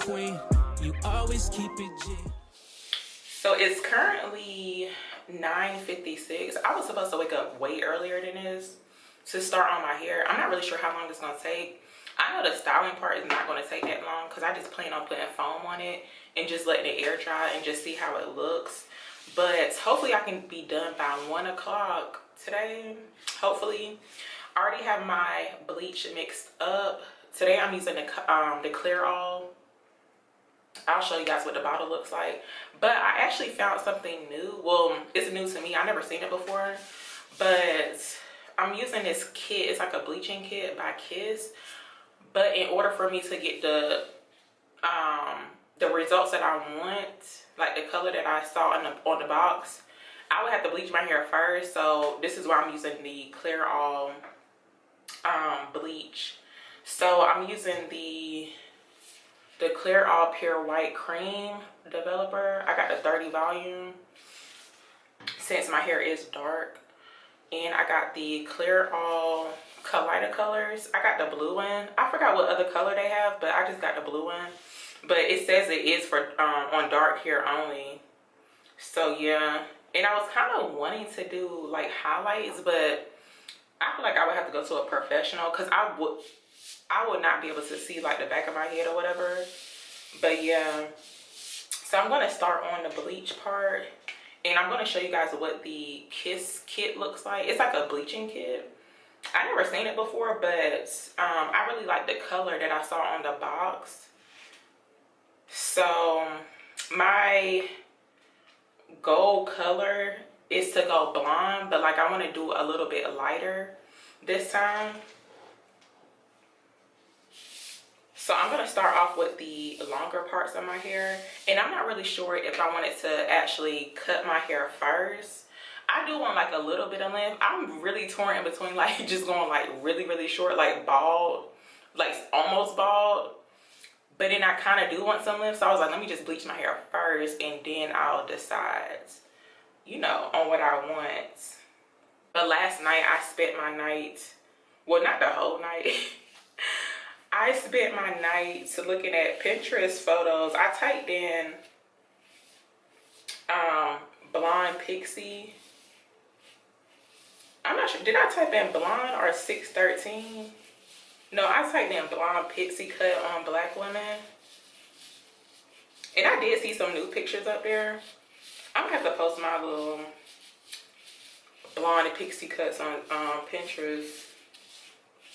queen. You always keep it G. So it's currently 9:56. I was supposed to wake up way earlier than this to start on my hair. I'm not really sure how long it's gonna take. I know the styling part is not gonna take that long because I just plan on putting foam on it and just letting it air dry and just see how it looks. But hopefully I can be done by 1 o'clock today. Hopefully. I already have my bleach mixed up. Today I'm using the Clear All. I'll show you guys what the bottle looks like. But I actually found something new. Well, it's new to me. I've never seen it before. But I'm using this kit. It's like a bleaching kit by Kiss. But in order for me to get the results that I want, like the color that I saw on the box, I would have to bleach my hair first. So this is why I'm using the Clear All bleach. So I'm using the Clear All Pure White Cream Developer. I got the 30 volume since my hair is dark. And I got the Clear All Kaleidocolors. I got the blue one. I forgot what other color they have, but I just got the blue one. But it says it is for on dark hair only. So yeah. And I was kind of wanting to do like highlights, but I feel like I would have to go to a professional because I would not be able to see like the back of my head or whatever. But yeah, so I'm going to start on the bleach part, and I'm going to show you guys what the Kiss kit looks like. It's like a bleaching kit. I never seen it before, but I really like the color that I saw on the box. So my gold color is to go blonde, but like I want to do a little bit lighter this time. So I'm going to start off with the longer parts of my hair, and I'm not really sure if I wanted to actually cut my hair first. I do want like a little bit of length. I'm really torn in between like just going like really short, like bald, like almost bald. But then I kind of do want some length, so I was like, let me just bleach my hair first and then I'll decide, you know, on what I want. But last night I spent my night, well, not the whole night. I spent my night looking at Pinterest photos. I typed in blonde pixie. I'm not sure, did I type in blonde or 613? No, I typed in blonde pixie cut on black women. And I did see some new pictures up there. I'm gonna have to post my little blonde pixie cuts on Pinterest.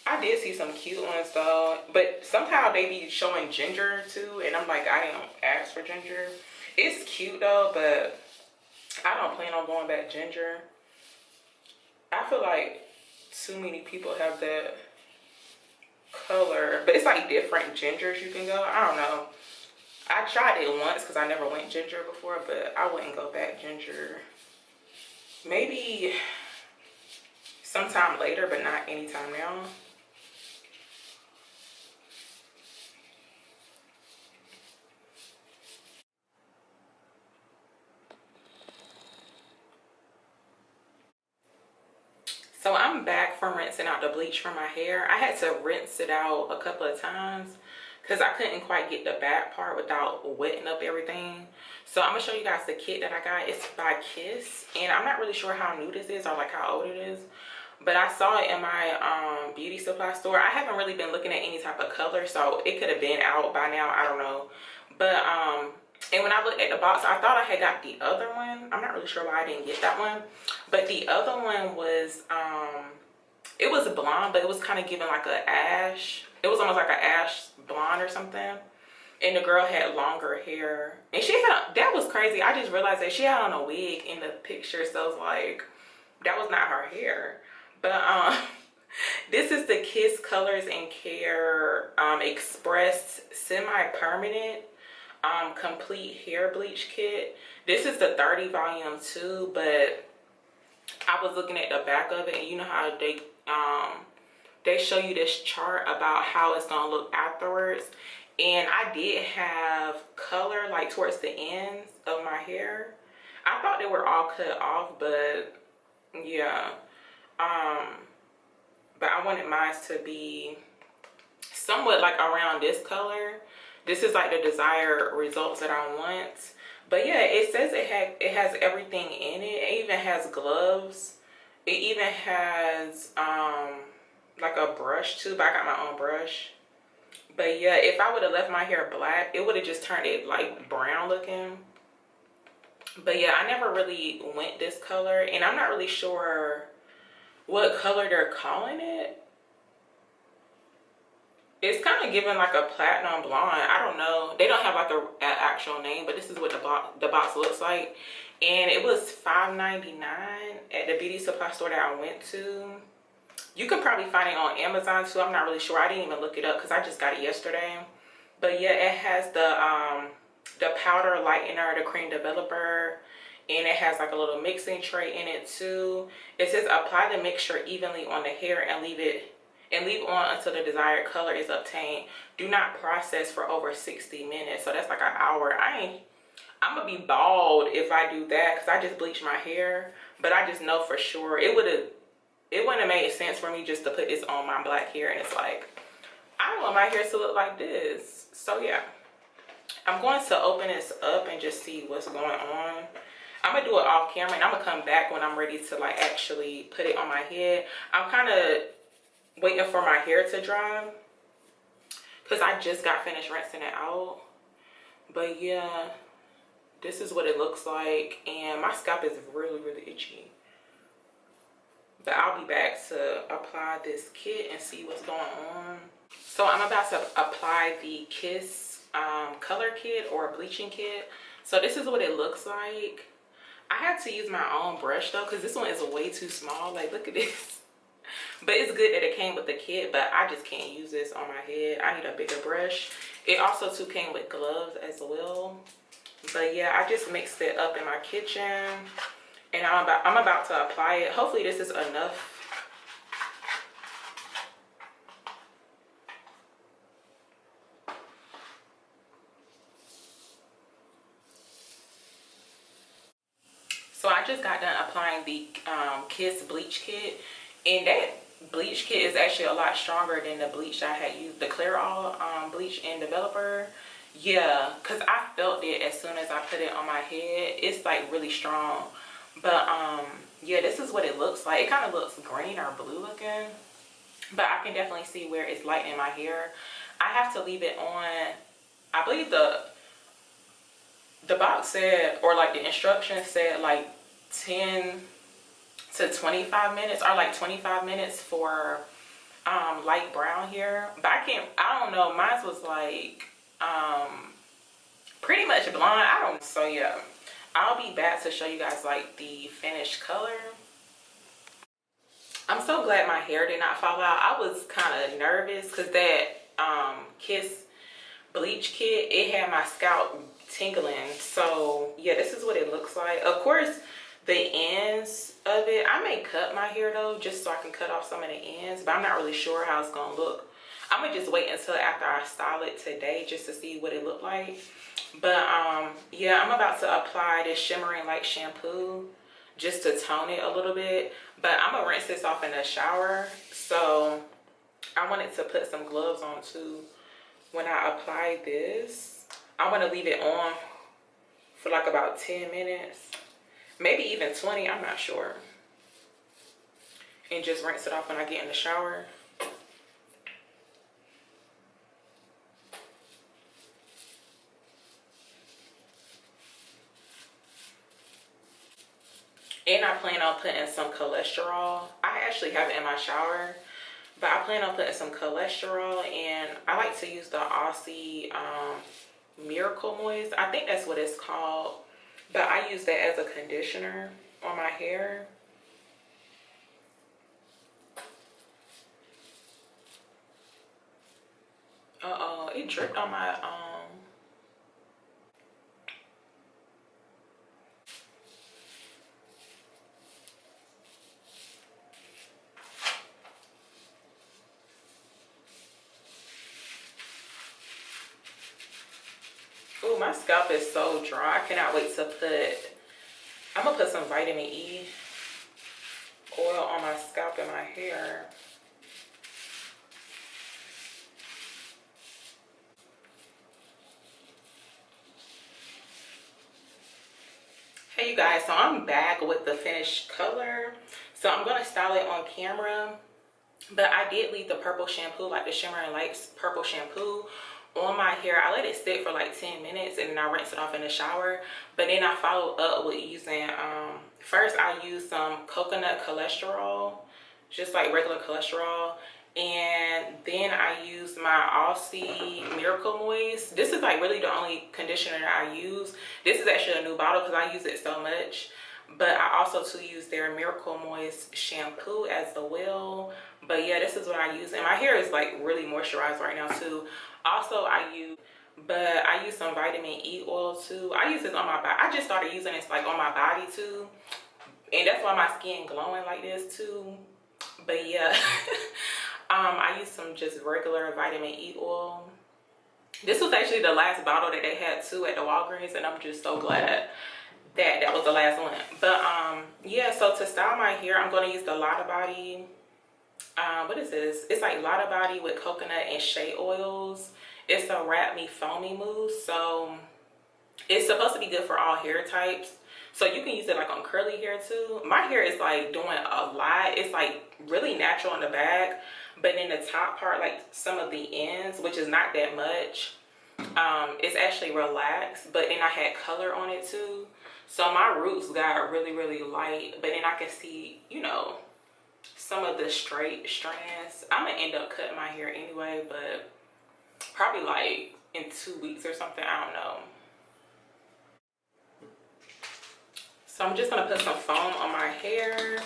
I did see some cute ones though, but somehow they be showing ginger too, and I'm like, I didn't ask for ginger. It's cute though, but I don't plan on going back ginger. I feel like too many people have that color, but it's like different gingers you can go. I don't know. I tried it once because I never went ginger before, but I wouldn't go back ginger. Maybe sometime later, but not anytime now. So I'm back from rinsing out the bleach from my hair. I had to rinse it out a couple of times because I couldn't quite get the back part without wetting up everything. So I'm gonna show you guys the kit that I got. It's by Kiss, and I'm not really sure how new this is or like how old it is, but I saw it in my beauty supply store. I haven't really been looking at any type of color, so it could have been out by now, I don't know. But and when I looked at the box, I thought I had got the other one. I'm not really sure why I didn't get that one, but the other one was it was blonde, but it was kind of giving like a ash. It was almost like an ash blonde or something. And the girl had longer hair, and she had, that was crazy. I just realized that she had on a wig in the picture, so it's like that was not her hair. But this is the Kiss Colors and Care Express Semi-Permanent Complete Hair Bleach Kit. This is the 30 volume too, but I was looking at the back of it, and you know how they show you this chart about how it's gonna look afterwards. And I did have color like towards the ends of my hair. I thought they were all cut off, but yeah. But I wanted mine to be somewhat like around this color, this is like the desired results that I want. But yeah, it says it has everything in it. It even has gloves. It even has like a brush too, but I got my own brush. But yeah, if I would have left my hair black, it would have just turned it like brown looking. But yeah, I never really went this color, and I'm not really sure what color they're calling it. It's kind of giving like a platinum blonde. I don't know. They don't have like an actual name, but this is what the box looks like. And it was $5.99 at the beauty supply store that I went to. You can probably find it on Amazon too. I'm not really sure. I didn't even look it up because I just got it yesterday. But yeah, it has the powder lightener, the cream developer, and it has like a little mixing tray in it too. It says apply the mixture evenly on the hair and leave on until the desired color is obtained. Do not process for over 60 minutes. So that's like an hour. I'm gonna be bald if I do that because I just bleached my hair. But I just know for sure it wouldn't have made sense for me just to put this on my black hair, and it's like, I want my hair to look like this. So yeah, I'm going to open this up and just see what's going on. I'm gonna do it off camera, and I'm gonna come back when I'm ready to like actually put it on my head. I'm kind of waiting for my hair to dry because I just got finished rinsing it out. But yeah, this is what it looks like, and my scalp is really itchy. But I'll be back to apply this kit and see what's going on. So I'm about to apply the Kiss color kit or bleaching kit. So this is what it looks like. I had to use my own brush though because this one is way too small. Like, look at this. But it's good that it came with the kit, but I just can't use this on my head. I need a bigger brush. It also too came with gloves as well. But yeah, I just mixed it up in my kitchen, and I'm about to apply it. Hopefully this is enough. So I just got done applying the Kiss Bleach Kit, and that bleach kit is actually a lot stronger than the bleach I had used, the Clear All bleach and developer. Yeah, because I felt it as soon as I put it on my head. It's like really strong. But yeah, this is what it looks like. It kind of looks green or blue looking, but I can definitely see where it's lightening my hair. I have to leave it on, I believe the box said, or like the instructions said, like 10 to 25 minutes, or like 25 minutes for light brown hair. But I don't know, mine was like pretty much blonde. I don't, so yeah, I'll be back to show you guys like the finished color. I'm so glad my hair did not fall out. I was kind of nervous because that Kiss bleach kit, it had my scalp tingling. So yeah, this is what it looks like. Of course, the ends of it, I may cut my hair though, just so I can cut off some of the ends, but I'm not really sure how it's gonna look. I'm gonna just wait until after I style it today just to see what it looked like. But yeah, I'm about to apply this shimmering light shampoo just to tone it a little bit, but I'm gonna rinse this off in the shower. So I wanted to put some gloves on too when I apply this. I want to leave it on for like about 10 minutes, maybe even 20, I'm not sure, and just rinse it off when I get in the shower. And I plan on putting some cholesterol. I actually have it in my shower, but I plan on putting some cholesterol, and I like to use the Aussie Miracle Moist. I think that's what it's called, but I use that as a conditioner on my hair. Uh-oh, it dripped on my oh, my scalp is so dry. I cannot wait to I'm gonna put some vitamin E oil on my scalp and my hair. you guys, so I'm back with the finished color. So I'm gonna style it on camera, but I did leave the purple shampoo, like the Shimmer and Lights purple shampoo, on my hair. I let it sit for like 10 minutes and then I rinse it off in the shower. But then I followed up with using, first I used some coconut cholesterol, just like regular cholesterol. And then I used my Aussie Miracle Moist. This is like really the only conditioner that I use. This is actually a new bottle because I use it so much. But I also too use their Miracle Moist shampoo as well. But yeah, this is what I use. And my hair is like really moisturized right now too. Also I use some vitamin E oil too. I use this on my body. I just started using this like on my body too. And that's why my skin glowing like this too. But yeah. I used some just regular vitamin E oil. This was actually the last bottle that they had too at the Walgreens, and I'm just so glad that that was the last one. But yeah, so to style my hair, I'm going to use the Lotta Body. What is this? It's like Lotta Body with coconut and shea oils. It's a Wrap Me Foamy Mousse. So it's supposed to be good for all hair types. So you can use it like on curly hair too. My hair is like doing a lot. It's like really natural in the back, but in the top part, like some of the ends, which is not that much, it's actually relaxed. But then I had color on it too. So my roots got really, really light. But then I can see, you know, some of the straight strands. I'm gonna end up cutting my hair anyway, but probably like in 2 weeks or something. I don't know. So I'm just gonna put some foam on my hair.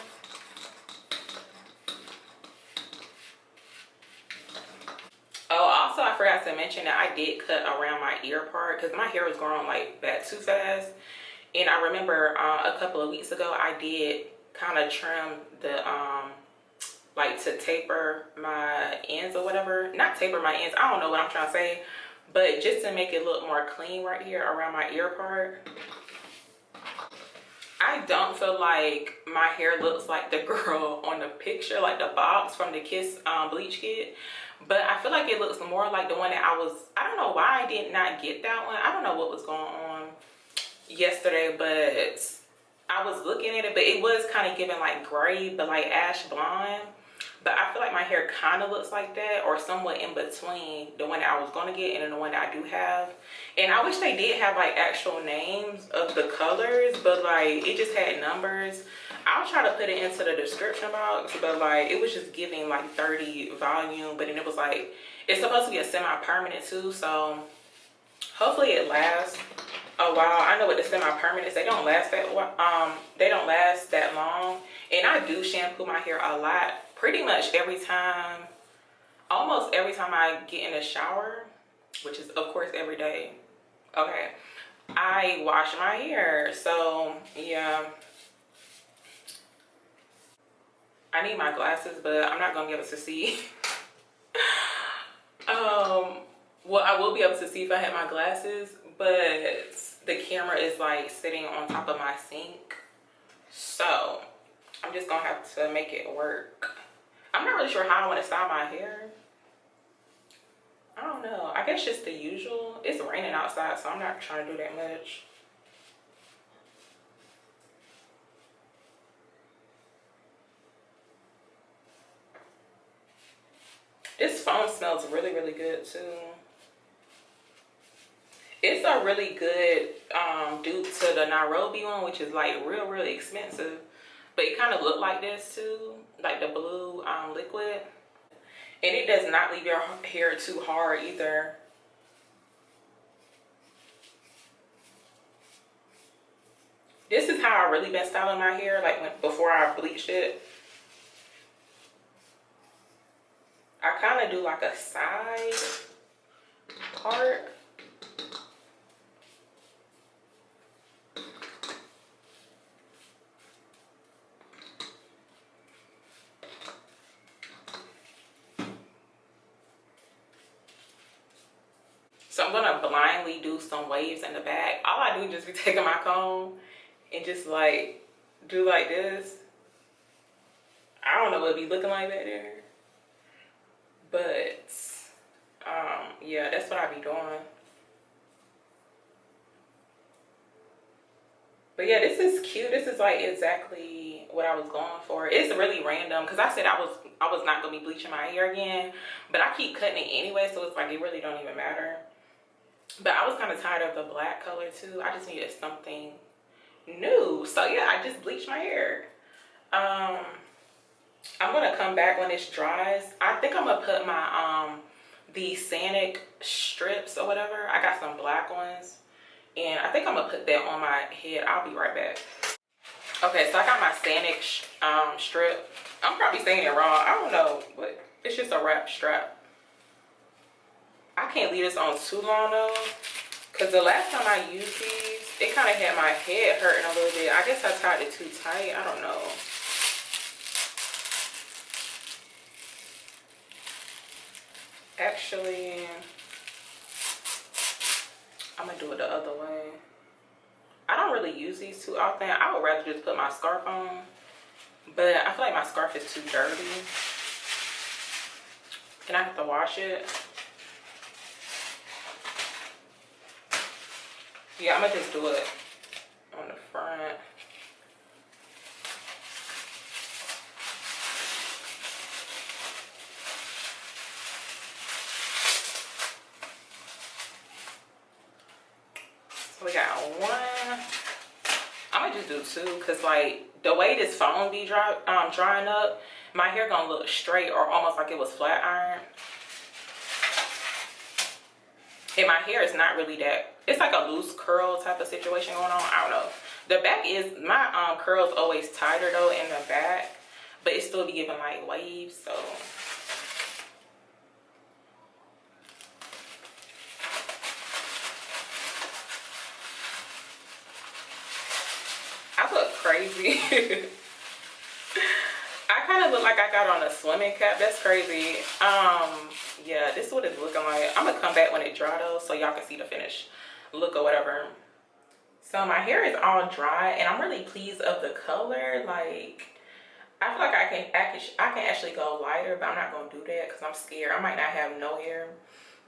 Oh, also I forgot to mention that I did cut around my ear part because my hair was growing like that too fast. And I remember a couple of weeks ago I did kind of trim the like to taper my ends or whatever. Not taper my ends, I don't know what I'm trying to say, but just to make it look more clean right here around my ear part. I don't feel like my hair looks like the girl on the picture, like the box from the Kiss Bleach Kit. But I feel like it looks more like the one that I don't know why I did not get that one. I don't know what was going on yesterday, but I was looking at it, but it was kind of giving like gray, but like ash blonde. But I feel like my hair kind of looks like that, or somewhat in between the one that I was going to get and then the one that I do have. And I wish they did have like actual names of the colors, but like it just had numbers. I'll try to put it into the description box, but like it was just giving like 30 volume, but then it was like, it's supposed to be a semi-permanent too, so hopefully it lasts a while. I know with the semi-permanents, they don't last that long. And I do shampoo my hair a lot, pretty much every time, almost every time I get in the shower, which is of course every day. Okay, I wash my hair. So yeah, I need my glasses, but I'm not gonna be able to see. Well, I will be able to see if I have my glasses, but the camera is like sitting on top of my sink, so I'm just gonna have to make it work. I'm not really sure how I want to style my hair. I don't know. I guess just the usual. It's raining outside, so I'm not trying to do that much. This foam smells really, really good too. It's a really good dupe to the Nairobi one, which is like really expensive. But it kind of looked like this too, like the blue liquid. And it does not leave your hair too hard either. This is how I really been styling my hair, like before I bleached it. I kind of do like a side part. So I'm gonna blindly do some waves in the back. All I do is just be taking my comb and just like do like this. I don't know what it be looking like back there, but yeah, that's what I be doing. But yeah, this is cute. This is like exactly what I was going for. It's really random because I said I was not gonna be bleaching my hair again, but I keep cutting it anyway, so it's like it really don't even matter. But I was kind of tired of the black color too. I just needed something new. So yeah, I just bleached my hair. I'm gonna come back when this dries. I think I'm gonna put my the Sanic strips or whatever. I got some black ones, and I think I'm gonna put that on my head. I'll be right back. Okay, so I got my Sanic strip. I'm probably saying it wrong. I don't know, but it's just a wrap strap. I can't leave this on too long though, because the last time I used these, it kind of had my head hurting a little bit. I guess I tied it too tight. I don't know. Actually, I'm gonna do it the other way. I don't really use these too often. I would rather just put my scarf on, but I feel like my scarf is too dirty and I have to wash it. Yeah, I'm gonna just do it on the front. So we got one. I'm gonna just do two, because like the way this foam be drying up, my hair gonna look straight or almost like it was flat ironed. And my hair is not really that, it's like a loose curl type of situation going on. I don't know. The back is, my curls always tighter though in the back, but it still be giving like waves, so. I look crazy. I kind of look like I got on a swimming cap. That's crazy. Yeah, this is what it's looking like. I'm gonna come back when it dry though, so y'all can see the finished look or whatever. So my hair is all dry and I'm really pleased of the color. Like, I feel like I can actually go lighter, but I'm not gonna do that because I'm scared. I might not have no hair.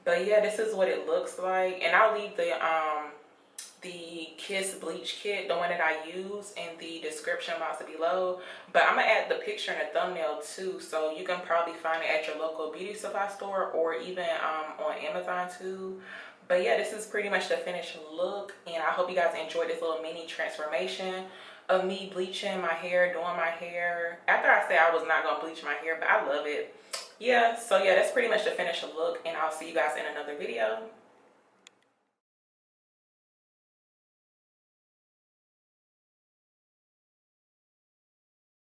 But yeah, this is what it looks like, and I'll leave the Kiss Bleach Kit, the one that I use, in the description box below. But I'm gonna add the picture in the thumbnail too, so you can probably find it at your local beauty supply store or even on Amazon too. But yeah, this is pretty much the finished look, and I hope you guys enjoyed this little mini transformation of me bleaching my hair, doing my hair after I said I was not gonna bleach my hair, but I love it. Yeah, so yeah, that's pretty much the finished look, and I'll see you guys in another video.